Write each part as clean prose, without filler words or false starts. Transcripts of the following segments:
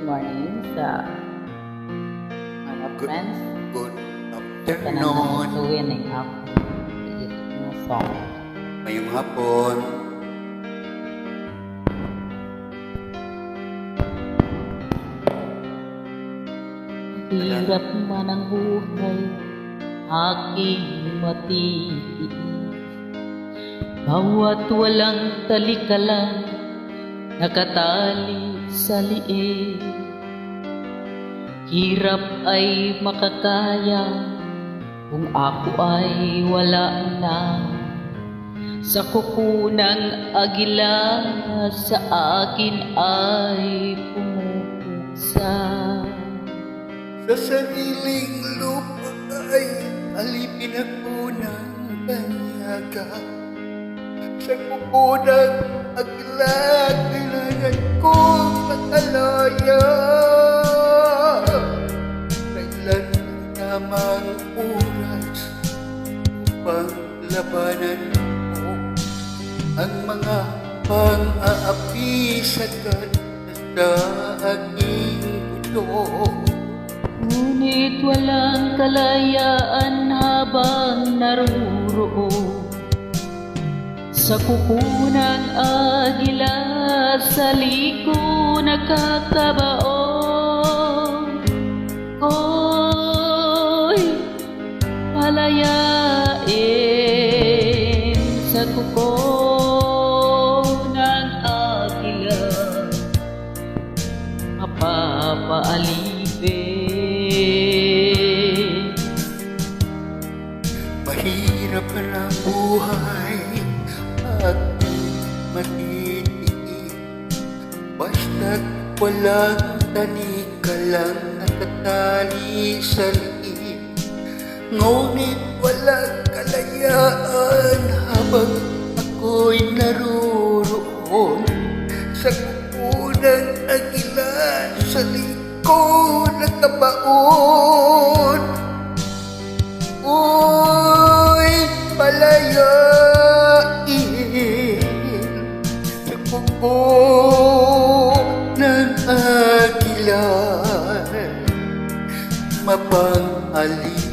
morning sa mga friends. Good Kanang afternoon. winning up na song. Ngayong hapon. Hirap man ang buhay, aking matiis. Bawat walang talikalang nakatali sa liig. Hirap ay makakaya kung ako ay wala na. Sa kukunang agila sa akin ay pumupuksa. Sa sariling lupa ay alipin ako ng banyaga. Sa kukunang agila kailangan ko makalaya. Kailan ang tamang oras upang labanan mo ang mga pang-aapi sa ganda sa aking puso. Ngunit walang kalayaan habang naruroon sa kukunang agila, sa liko nakakabaon. Ko'y palayain sa kukunang agila, mapapaalipin. Mahirap na buhay at matitiis. Basta't walang tanikalang natatali sa liig. Ngunit walang kalayaan habang ako'y naruroon sa kukunang agila, sa liko nakabaon. Uy, palayain sa kuko ng agila, mapang-alipin.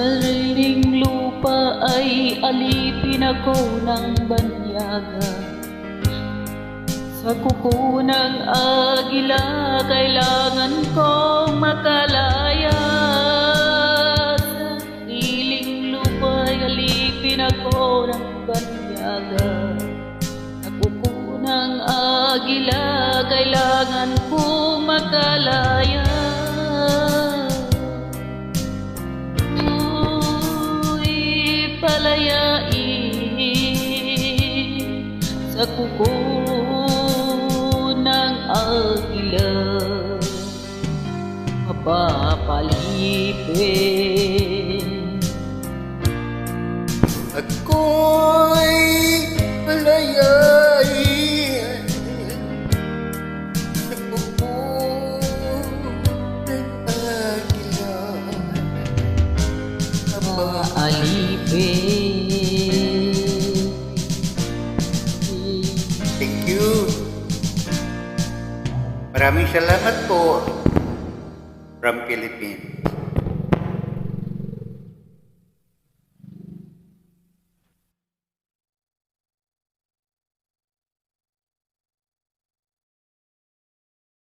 Sariling lupa ay alipin ako ng banyaga. Sa kukunang agila kailangan kong makalaya. Sa sariling lupa ay alipin ako ng banyaga. Sa kukunang agila kailangan kong makalaya. Palayain sa kuko ng agila, mapapalipin. Ako'y palayain sa kuko ng agila, Maalipin. Thank you. Maraming salamat po from Philippines.